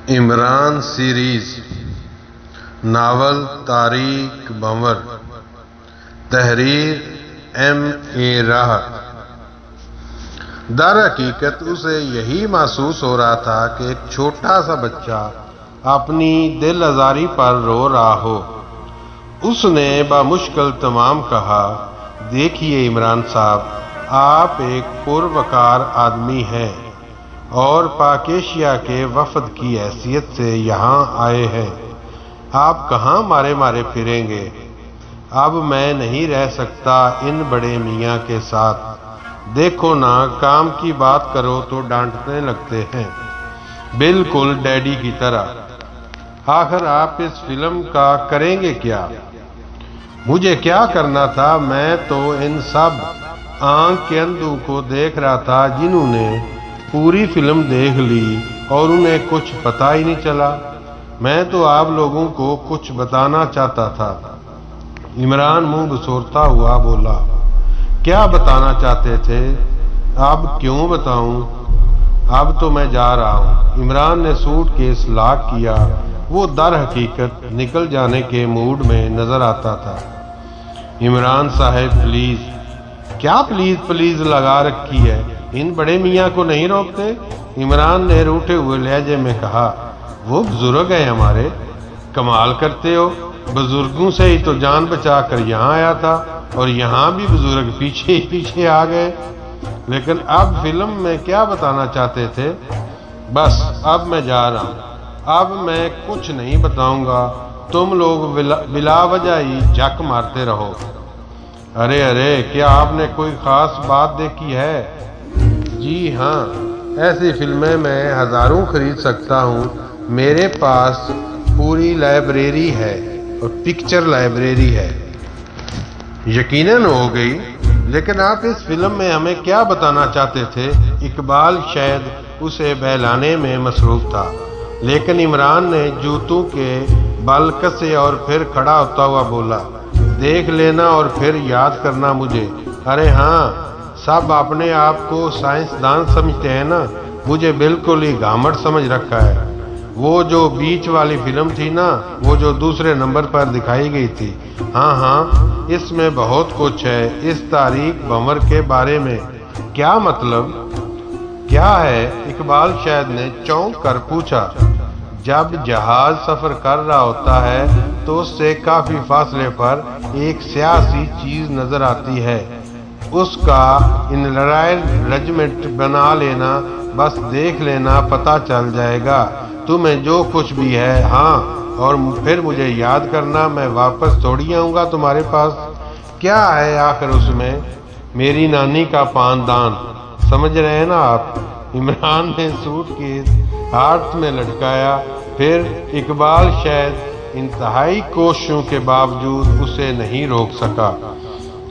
Imran series novel Tariq بھنور، تحریر M.A. راحت۔ در حقیقت اسے یہی محسوس ہو رہا تھا کہ ایک چھوٹا سا بچہ اپنی دل آزاری پر رو رہا ہو۔ اس نے بمشکل تمام کہا، دیکھیے عمران صاحب، آپ ایک پروقار آدمی ہیں اور پاک ایشیا کے وفد کی حیثیت سے یہاں آئے ہیں۔ آپ کہاں مارے مارے پھریں گے؟ اب میں نہیں رہ سکتا ان بڑے میاں کے ساتھ۔ دیکھو نا، کام کی بات کرو تو ڈانٹنے لگتے ہیں، بالکل ڈیڈی کی طرح۔ آخر آپ اس فلم کا کریں گے کیا؟ مجھے کیا کرنا تھا؟ میں تو ان سب آنکھ کے اندھوں کو دیکھ رہا تھا جنہوں نے پوری فلم دیکھ لی اور انہیں کچھ پتہ ہی نہیں چلا۔ میں تو آپ لوگوں کو کچھ بتانا چاہتا تھا۔ عمران منہ بسورتا ہوا بولا، کیا بتانا چاہتے تھے؟ اب کیوں بتاؤں؟ اب تو میں جا رہا ہوں۔ عمران نے سوٹ کیس لاک کیا۔ وہ در حقیقت نکل جانے کے موڈ میں نظر آتا تھا۔ عمران صاحب پلیز۔ کیا پلیز پلیز لگا رکھی ہے؟ ان بڑے میاں کو نہیں روکتے؟ عمران نے روٹھے ہوئے لہجے میں کہا، وہ بزرگ ہیں ہمارے، کمال کرتے ہو۔ بزرگوں سے ہی تو جان بچا کر یہاں آیا تھا اور یہاں بھی بزرگ پیچھے ہی پیچھے آ گئے۔ لیکن اب فلم میں کیا بتانا چاہتے تھے؟ بس اب میں جا رہا ہوں۔ اب میں کچھ نہیں بتاؤں گا، تم لوگ بلا وجہ ہی جھک مارتے رہو۔ ارے کیا آپ نے کوئی خاص بات دیکھی ہے؟ جی ہاں، ایسی فلمیں میں ہزاروں خرید سکتا ہوں۔ میرے پاس پوری لائبریری ہے اور پکچر لائبریری ہے۔ یقیناً ہو گئی، لیکن آپ اس فلم میں ہمیں کیا بتانا چاہتے تھے؟ اقبال شاید اسے بہلانے میں مصروف تھا، لیکن عمران نے جوتوں کے بل کسے اور پھر کھڑا ہوتا ہوا بولا، دیکھ لینا اور پھر یاد کرنا مجھے۔ ارے ہاں، سب اپنے آپ کو سائنسدان سمجھتے ہیں نا، مجھے بالکل ہی گھامٹ سمجھ رکھا ہے۔ وہ جو بیچ والی فلم تھی نا، وہ جو دوسرے نمبر پر دکھائی گئی تھی، ہاں اس میں بہت کچھ ہے۔ اس طارق بھنور کے بارے میں کیا مطلب؟ کیا ہے؟ اقبال شاید نے چونک کر پوچھا۔ جب جہاز سفر کر رہا ہوتا ہے تو اس سے کافی فاصلے پر ایک سیاہ سی چیز نظر آتی ہے، اس کا انلائنمنٹ بنا لینا، بس دیکھ لینا، پتہ چل جائے گا تمہیں جو کچھ بھی ہے۔ ہاں، اور پھر مجھے یاد کرنا، میں واپس تھوڑی آؤں گا تمہارے پاس۔ کیا ہے آخر اس میں؟ میری نانی کا پاندان، سمجھ رہے ہیں نا آپ؟ عمران نے سوٹ کیس ہاتھ میں لٹکایا، پھر اقبال شاید انتہائی کوششوں کے باوجود اسے نہیں روک سکا۔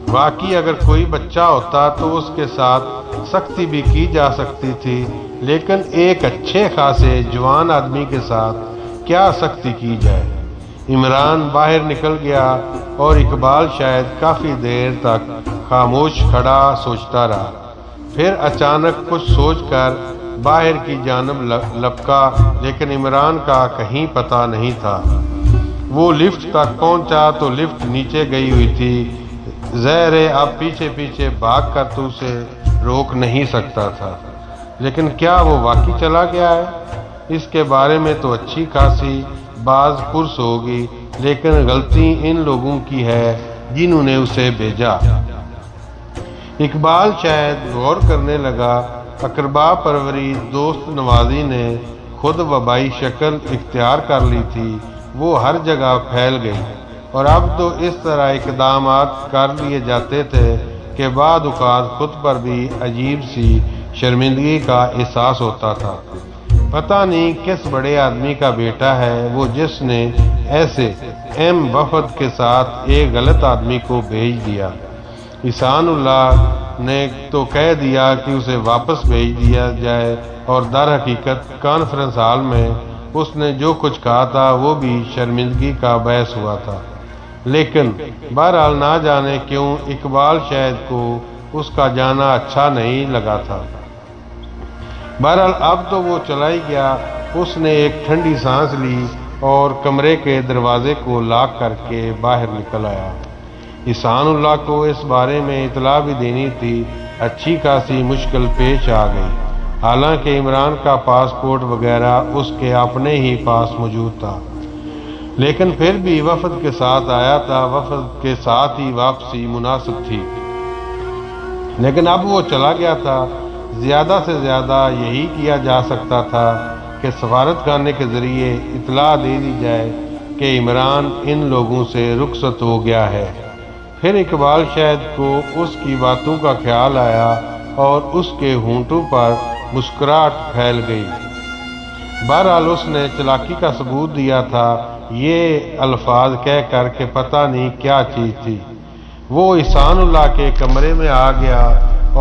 واقعی اگر کوئی بچہ ہوتا تو اس کے ساتھ سختی بھی کی جا سکتی تھی، لیکن ایک اچھے خاصے جوان آدمی کے ساتھ کیا سختی کی جائے؟ عمران باہر نکل گیا اور اقبال شاید کافی دیر تک خاموش کھڑا سوچتا رہا۔ پھر اچانک کچھ سوچ کر باہر کی جانب لپکا، لیکن عمران کا کہیں پتہ نہیں تھا۔ وہ لفٹ تک پہنچا تو لفٹ نیچے گئی ہوئی تھی۔ ظاہر ہے اب پیچھے پیچھے بھاگ کر تو اسے روک نہیں سکتا تھا، لیکن کیا وہ واقعی چلا گیا ہے؟ اس کے بارے میں تو اچھی خاصی باز پرس ہوگی، لیکن غلطی ان لوگوں کی ہے جنہوں نے اسے بھیجا۔ اقبال شاید غور کرنے لگا، اقربا پروری دوست نوازی نے خود وبائی شکل اختیار کر لی تھی، وہ ہر جگہ پھیل گئی، اور اب تو اس طرح اقدامات کر لیے جاتے تھے کہ بعض اوقات خود پر بھی عجیب سی شرمندگی کا احساس ہوتا تھا۔ پتہ نہیں کس بڑے آدمی کا بیٹا ہے وہ، جس نے ایسے وفد کے ساتھ ایک غلط آدمی کو بھیج دیا۔ احسان اللہ نے تو کہہ دیا کہ اسے واپس بھیج دیا جائے، اور در حقیقت کانفرنس ہال میں اس نے جو کچھ کہا تھا وہ بھی شرمندگی کا باعث ہوا تھا۔ لیکن بہرحال نہ جانے کیوں اقبال شاید کو اس کا جانا اچھا نہیں لگا تھا۔ بہرحال اب تو وہ چلا ہی گیا، اس نے ایک ٹھنڈی سانس لی اور کمرے کے دروازے کو لاک کر کے باہر نکل آیا۔ احسان اللہ کو اس بارے میں اطلاع بھی دینی تھی، اچھی خاصی مشکل پیش آ گئی، حالانکہ عمران کا پاسپورٹ وغیرہ اس کے اپنے ہی پاس موجود تھا، لیکن پھر بھی وفد کے ساتھ آیا تھا، وفد کے ساتھ ہی واپسی مناسب تھی، لیکن اب وہ چلا گیا تھا۔ زیادہ سے زیادہ یہی کیا جا سکتا تھا کہ سفارت خانے کے ذریعے اطلاع دے دی جائے کہ عمران ان لوگوں سے رخصت ہو گیا ہے۔ پھر اقبال شاید کو اس کی باتوں کا خیال آیا اور اس کے ہونٹوں پر مسکراہٹ پھیل گئی۔ بہرحال اس نے چالاکی کا ثبوت دیا تھا، یہ الفاظ کہہ کر کہ پتہ نہیں کیا چیز تھی۔ وہ احسان اللہ کے کمرے میں آ گیا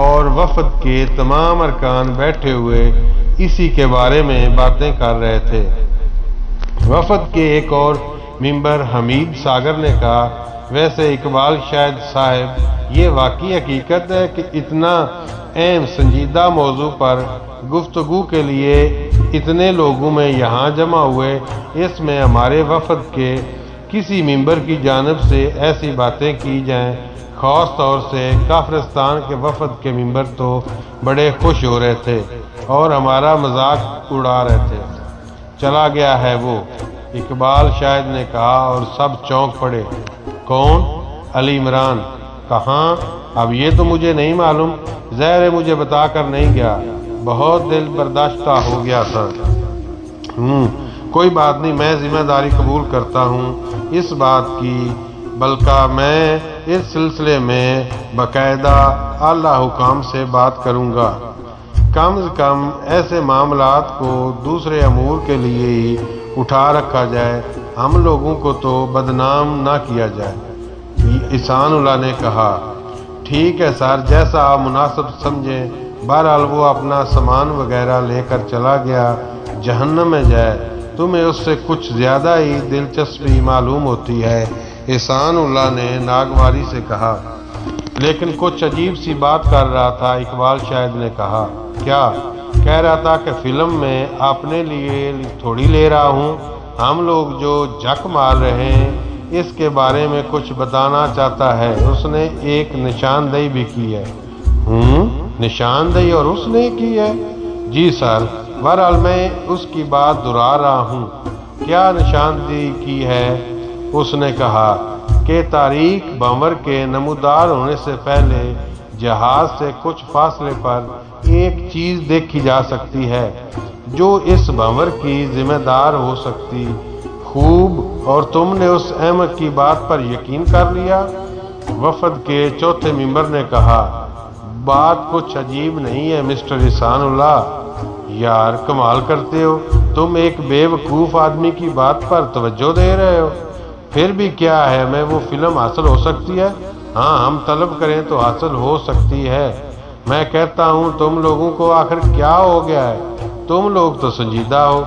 اور وفد کے تمام ارکان بیٹھے ہوئے اسی کے بارے میں باتیں کر رہے تھے۔ وفد کے ایک اور ممبر حمید ساگر نے کہا، ویسے اقبال شاید صاحب، یہ واقعی حقیقت ہے کہ اتنا اہم سنجیدہ موضوع پر گفتگو کے لیے اتنے لوگوں میں یہاں جمع ہوئے، اس میں ہمارے وفد کے کسی ممبر کی جانب سے ایسی باتیں کی جائیں، خاص طور سے کافرستان کے وفد کے ممبر تو بڑے خوش ہو رہے تھے اور ہمارا مذاق اڑا رہے تھے۔ چلا گیا ہے وہ، اقبال شاید نے کہا اور سب چونک پڑے۔ کون؟ علی عمران۔ کہاں؟ اب یہ تو مجھے نہیں معلوم، ظاہر ہے مجھے بتا کر نہیں گیا، بہت دل برداشتہ ہو گیا تھا۔ کوئی بات نہیں، میں ذمہ داری قبول کرتا ہوں اس بات کی، بلکہ میں اس سلسلے میں باقاعدہ اعلیٰ حکام سے بات کروں گا، کم از کم ایسے معاملات کو دوسرے امور کے لیے ہی اٹھا رکھا جائے، ہم لوگوں کو تو بدنام نہ کیا جائے۔ احسان اللہ نے کہا، ٹھیک ہے سر، جیسا آپ مناسب سمجھیں۔ بہرحال وہ اپنا سامان وغیرہ لے کر چلا گیا۔ جہنم میں جائے، تمہیں اس سے کچھ زیادہ ہی دلچسپی معلوم ہوتی ہے، احسان اللہ نے ناگواری سے کہا، لیکن کچھ عجیب سی بات کر رہا تھا۔ اقبال شاید نے کہا، کیا؟ کہہ رہا تھا کہ فلم میں اپنے لیے تھوڑی لے رہا ہوں، ہم لوگ جو جک مار رہے ہیں اس کے بارے میں کچھ بتانا چاہتا ہے۔ اس نے ایک نشاندہی بھی کی ہے۔ نشاندہی اور اس نے کی ہے؟ جی سر، بہرحال میں اس کی بات دہرا رہا ہوں۔ کیا نشاندہی کی ہے؟ اس نے کہا کہ تاریخ بھنور کے نمودار ہونے سے پہلے جہاز سے کچھ فاصلے پر ایک چیز دیکھی جا سکتی ہے جو اس بھنور کی ذمہ دار ہو سکتی۔ خوب، اور تم نے اس احمد کی بات پر یقین کر لیا؟ وفد کے چوتھے ممبر نے کہا، بات کچھ عجیب نہیں ہے مسٹر احسان اللہ، یار کمال کرتے ہو، تم ایک بے وقوف آدمی کی بات پر توجہ دے رہے ہو۔ پھر بھی کیا ہے، میں وہ فلم حاصل ہو سکتی ہے؟ ہاں، ہم طلب کریں تو حاصل ہو سکتی ہے۔ میں کہتا ہوں تم لوگوں کو آخر کیا ہو گیا ہے؟ تم لوگ تو سنجیدہ ہو۔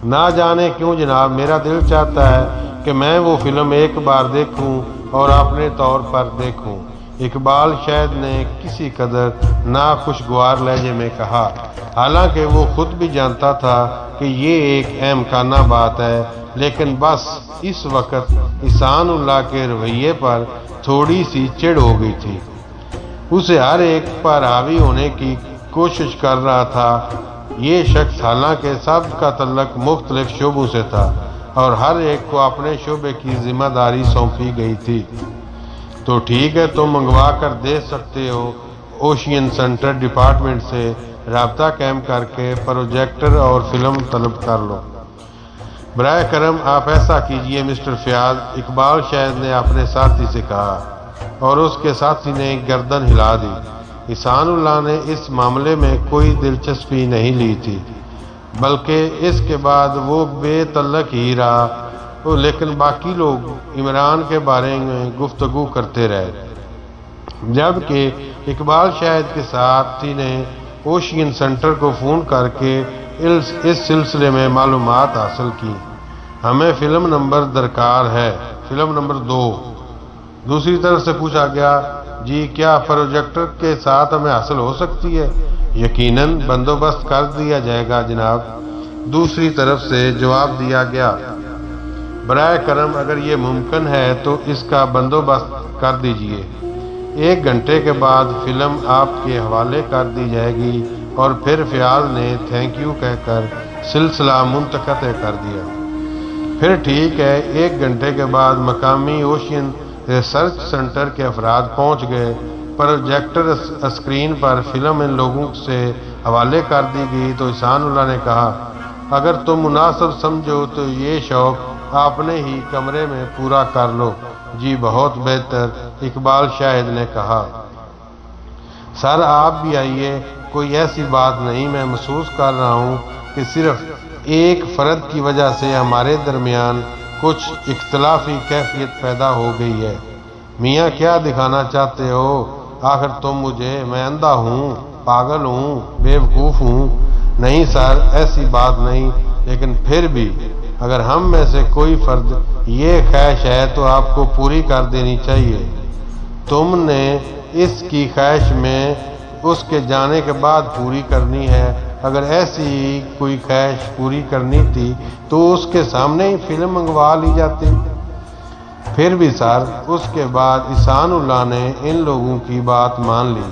نہ جانے کیوں جناب، میرا دل چاہتا ہے کہ میں وہ فلم ایک بار دیکھوں اور اپنے طور پر دیکھوں، اقبال شاید نے کسی قدر ناخوشگوار لہجے میں کہا، حالانکہ وہ خود بھی جانتا تھا کہ یہ ایک اہم خانہ بات ہے، لیکن بس اس وقت احسان اللہ کے رویے پر تھوڑی سی چڑ ہو گئی تھی۔ اسے ہر ایک پر حاوی ہونے کی کوشش کر رہا تھا۔ یہ شخص حالانکہ سب کا تعلق مختلف شعبوں سے تھا اور ہر ایک کو اپنے شعبے کی ذمہ داری سونپی گئی تھی۔ تو ٹھیک ہے، تم منگوا کر دے سکتے ہو، اوشین سینٹر ڈپارٹمنٹ سے رابطہ قائم کر کے پروجیکٹر اور فلم طلب کر لو۔ برائے کرم آپ ایسا کیجئے مسٹر فیاض، اقبال شاید نے اپنے ساتھی سے کہا، اور اس کے ساتھی نے گردن ہلا دی۔ احسان اللہ نے اس معاملے میں کوئی دلچسپی نہیں لی تھی، بلکہ اس کے بعد وہ بے تعلق ہی رہا، لیکن باقی لوگ عمران کے بارے میں گفتگو کرتے رہے، جبکہ اقبال شاید کے ساتھی نے اوشین سینٹر کو فون کر کے اس سلسلے میں معلومات حاصل کی۔ ہمیں فلم نمبر درکار ہے، فلم نمبر 2۔ دوسری طرف سے پوچھا گیا، جی کیا پروجیکٹر کے ساتھ ہمیں حاصل ہو سکتی ہے؟ یقیناً بندوبست کر دیا جائے گا جناب۔ دوسری طرف سے جواب دیا گیا، برائے کرم اگر یہ ممکن ہے تو اس کا بندوبست کر دیجئے۔ 1 گھنٹے کے بعد فلم آپ کے حوالے کر دی جائے گی۔ اور پھر فیاض نے تھینک یو کہہ کر سلسلہ منقطع کر دیا۔ پھر ٹھیک ہے، 1 گھنٹے کے بعد مقامی اوشین ریسرچ سینٹر کے افراد پہنچ گئے۔ پروجیکٹر اسکرین پر فلم ان لوگوں سے حوالے کر دی گئی تو احسان اللہ نے کہا، اگر تم مناسب سمجھو تو یہ شوق اپنے ہی کمرے میں پورا کر لو۔ جی بہت بہتر، اقبال شاہد نے کہا۔ سر آپ بھی آئیے، کوئی ایسی بات نہیں، میں محسوس کر رہا ہوں کہ صرف ایک فرد کی وجہ سے ہمارے درمیان کچھ اختلافی کیفیت پیدا ہو گئی ہے۔ میاں کیا دکھانا چاہتے ہو؟ آخر تم مجھے، میں اندھا ہوں، پاگل ہوں، بے وقوف ہوں؟ نہیں سر، ایسی بات نہیں، لیکن پھر بھی اگر ہم میں سے کوئی فرد یہ خواہش ہے تو آپ کو پوری کر دینی چاہیے۔ تم نے اس کی خواہش میں اس کے جانے کے بعد پوری کرنی ہے۔ اگر ایسی کوئی خواہش پوری کرنی تھی تو اس کے سامنے ہی فلم منگوا لی جاتی۔ پھر بھی سر، اس کے بعد احسان اللہ نے ان لوگوں کی بات مان لی۔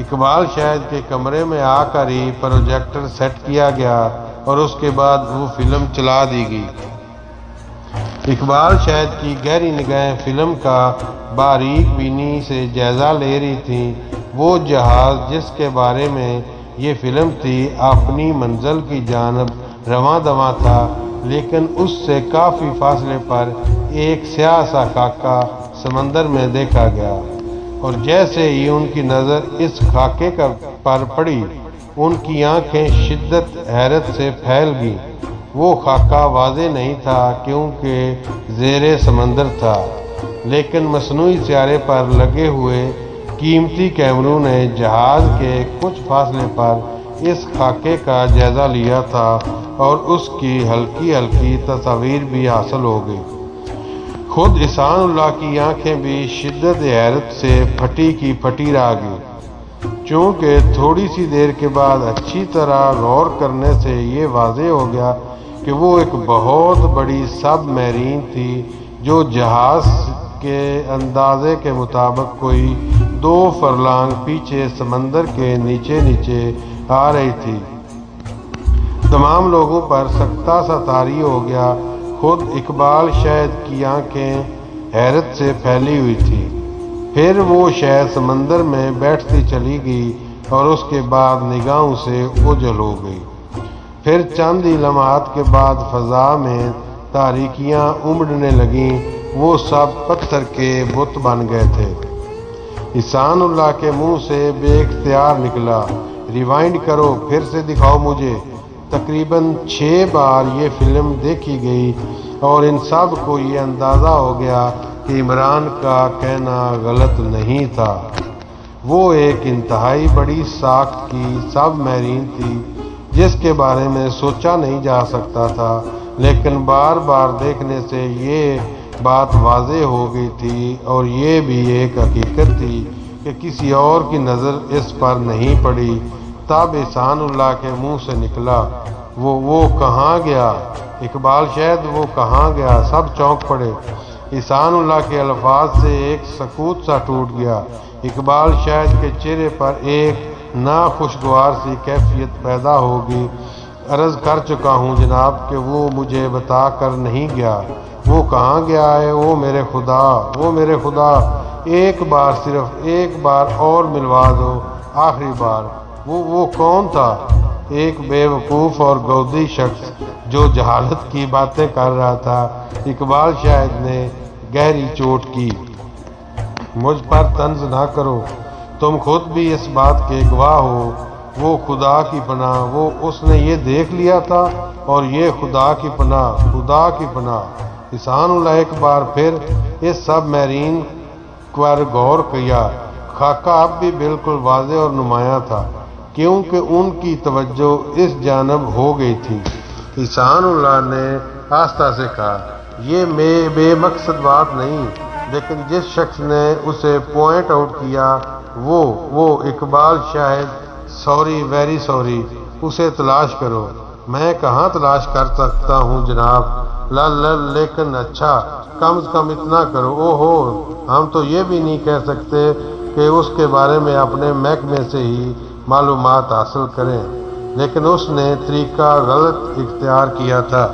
اقبال شاہد کے کمرے میں آ کر ہی پروجیکٹر سیٹ کیا گیا اور اس کے بعد وہ فلم چلا دی گئی۔ اقبال شاہد کی گہری نگاہیں فلم کا باریک بینی سے جائزہ لے رہی تھیں۔ وہ جہاز جس کے بارے میں یہ فلم تھی اپنی منزل کی جانب رواں دواں تھا، لیکن اس سے کافی فاصلے پر ایک سیاہ سا خاکہ سمندر میں دیکھا گیا، اور جیسے ہی ان کی نظر اس خاکے پر پڑی، ان کی آنکھیں شدت حیرت سے پھیل گئیں۔ وہ خاکہ واضح نہیں تھا کیونکہ زیر سمندر تھا، لیکن مصنوعی سیارے پر لگے ہوئے قیمتی کیمروں نے جہاز کے کچھ فاصلے پر اس خاکے کا جائزہ لیا تھا اور اس کی ہلکی ہلکی تصاویر بھی حاصل ہو گئی۔ خود احسان اللہ کی آنکھیں بھی شدت حیرت سے پھٹی کی پھٹی رہ گئی، چونکہ تھوڑی سی دیر کے بعد اچھی طرح غور کرنے سے یہ واضح ہو گیا کہ وہ ایک بہت بڑی سب میرین تھی جو جہاز کے اندازے کے مطابق کوئی 2 فرلانگ پیچھے سمندر کے نیچے نیچے آ رہی تھی۔ تمام لوگوں پر سکتہ سا طاری ہو گیا۔ خود اقبال شاہد کی آنکھیں حیرت سے پھیلی ہوئی تھی۔ پھر وہ شاید سمندر میں بیٹھتی چلی گئی اور اس کے بعد نگاہوں سے اوجھل ہو گئی۔ پھر چند ہی لمحات کے بعد فضا میں تاریکیاں امڑنے لگیں، وہ سب پتھر کے بت بن گئے تھے۔ احسان اللہ کے منہ سے بے اختیار نکلا، ریوائنڈ کرو، پھر سے دکھاؤ مجھے۔ تقریباً 6 بار یہ فلم دیکھی گئی اور ان سب کو یہ اندازہ ہو گیا کہ عمران کا کہنا غلط نہیں تھا۔ وہ ایک انتہائی بڑی ساخت کی سب میرین تھی جس کے بارے میں سوچا نہیں جا سکتا تھا، لیکن بار بار دیکھنے سے یہ بات واضح ہو گئی تھی، اور یہ بھی ایک حقیقت تھی کہ کسی اور کی نظر اس پر نہیں پڑی۔ تب احسان اللہ کے منہ سے نکلا، وہ کہاں گیا؟ اقبال شاہد وہ کہاں گیا؟ سب چونک پڑے۔ احسان اللہ کے الفاظ سے ایک سکوت سا ٹوٹ گیا۔ اقبال شاہد کے چہرے پر ایک ناخوشگوار سی کیفیت پیدا ہوگی۔ عرض کر چکا ہوں جناب کہ وہ مجھے بتا کر نہیں گیا۔ وہ کہاں گیا ہے؟ وہ میرے خدا، وہ میرے خدا، ایک بار، صرف ایک بار اور ملوا دو، آخری بار۔ وہ کون تھا؟ ایک بے وقوف اور گودی شخص جو جہالت کی باتیں کر رہا تھا۔ اقبال شاہد نے گہری چوٹ کی۔ مجھ پر طنز نہ کرو، تم خود بھی اس بات کے گواہ ہو۔ وہ خدا کی پناہ، وہ اس نے یہ دیکھ لیا تھا، اور یہ خدا کی پناہ، خدا کی پناہ۔ احسان اللہ ایک بار پھر اس سب میرین پر غور کیا۔ خاکہ اب بھی بالکل واضح اور نمایاں تھا کیونکہ ان کی توجہ اس جانب ہو گئی تھی۔ احسان اللہ نے آہستہ سے کہا، یہ بے مقصد بات نہیں، لیکن جس شخص نے اسے پوائنٹ آؤٹ کیا وہ اقبال شاہد، سوری، ویری سوری، اسے تلاش کرو۔ میں کہاں تلاش کر سکتا ہوں جناب؟ لیکن اچھا کم از کم اتنا کرو۔ اوہو، ہم تو یہ بھی نہیں کہہ سکتے کہ اس کے بارے میں اپنے محکمے سے ہی معلومات حاصل کریں، لیکن اس نے طریقہ غلط اختیار کیا تھا۔